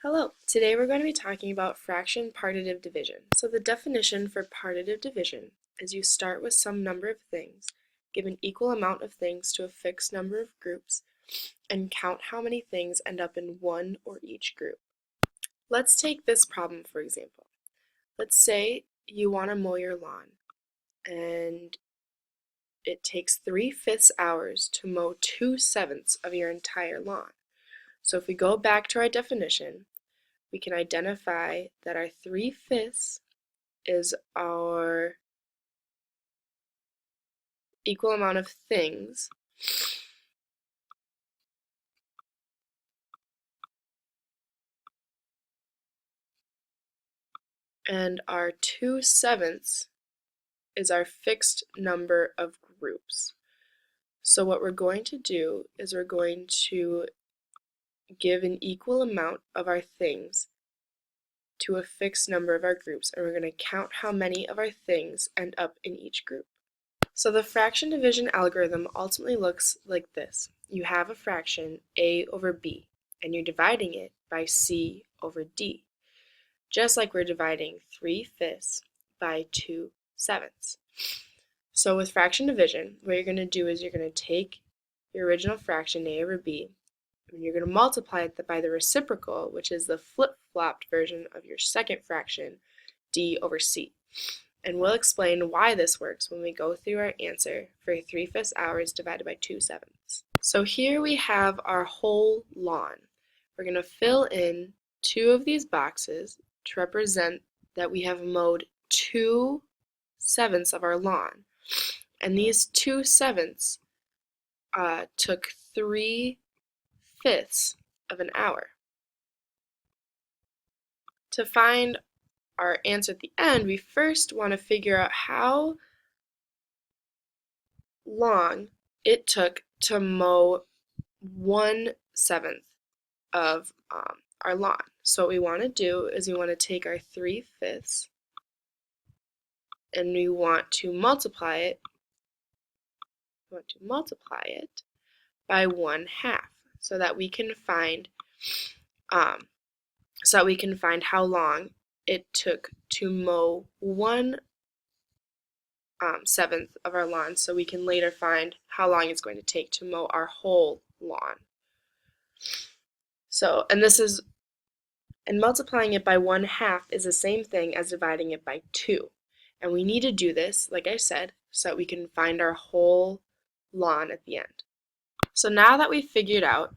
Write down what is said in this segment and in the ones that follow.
Hello, today we're going to be talking about fraction partitive division. So the definition for partitive division is you start with some number of things, give an equal amount of things to a fixed number of groups, and count how many things end up in one or each group. Let's take this problem for example. Let's say you want to mow your lawn and it takes 3/5 hours to mow 2/7 of your entire lawn. So if we go back to our definition, we can identify that our 3/5 is our equal amount of things and our 2/7 is our fixed number of groups. So what we're going to do is we're going to give an equal amount of our things to a fixed number of our groups, and we're going to count how many of our things end up in each group. So the fraction division algorithm ultimately looks like this. You have a fraction a over b, and you're dividing it by c over d, just like we're dividing 3/5 by 2/7. So with fraction division, what you're going to do is you're going to take your original fraction a over b, and you're going to multiply it by the reciprocal, which is the flip-flopped version of your second fraction, d over c. And we'll explain why this works when we go through our answer for 3/5 hours divided by 2/7. So here we have our whole lawn. We're going to fill in two of these boxes to represent that we have mowed 2/7 of our lawn. And these 2/7 took 3/5 of an hour. To find our answer at the end, we first want to figure out how long it took to mow 1/7 of our lawn. So what we want to do is we want to take our 3/5 and we want to multiply it. By 1/2 so that we can find how long it took to mow 1/7 of our lawn, so we can later find how long it's going to take to mow our whole lawn. So, and multiplying it by 1/2 is the same thing as dividing it by 2. And we need to do this, like I said, so that we can find our whole lawn at the end. So now that we've figured out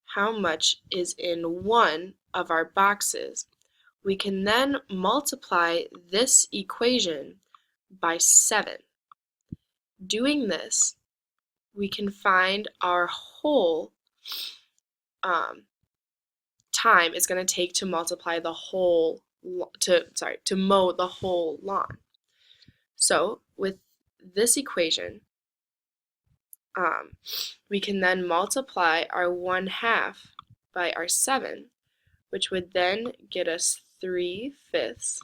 how much is in one of our boxes, we can then multiply this equation by 7. Doing this, we can find our whole time it's going to take to multiply the whole to mow the whole lawn. So with this equation, we can then multiply our 1/2 by our 7, which would then get us 3/5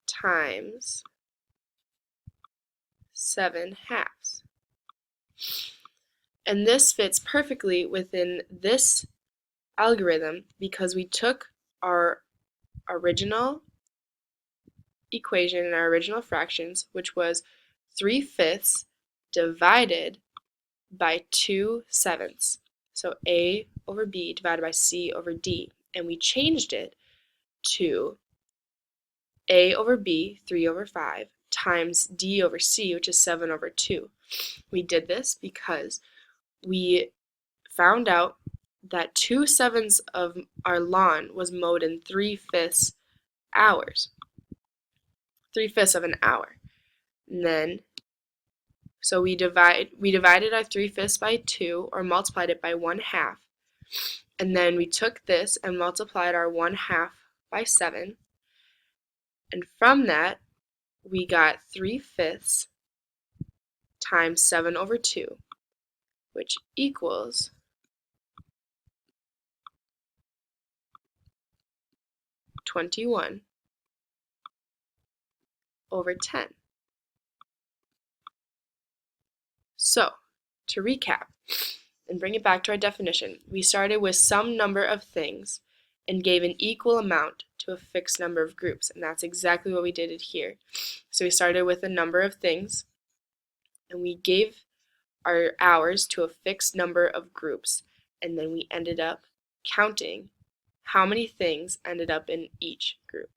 times 7/2. And this fits perfectly within this algorithm because we took our original equation and our original fractions, which was 3/5 divided by 2/7. So a over b divided by c over d. And we changed it to a over b, 3 over 5, times d over c, which is 7 over 2. We did this because we found out that 2/7 of our lawn was mowed in 3/5 hours. 3/5 of an hour. And then, so we divided our 3/5 by 2, or multiplied it by 1/2. And then we took this and multiplied our 1/2 by 7. And from that, we got 3/5 times 7 over 2, which equals 21 over 10. So, to recap, and bring it back to our definition. We started with some number of things and gave an equal amount to a fixed number of groups, and that's exactly what we did it here. So we started with a number of things, and we gave our hours to a fixed number of groups, and then we ended up counting how many things ended up in each group.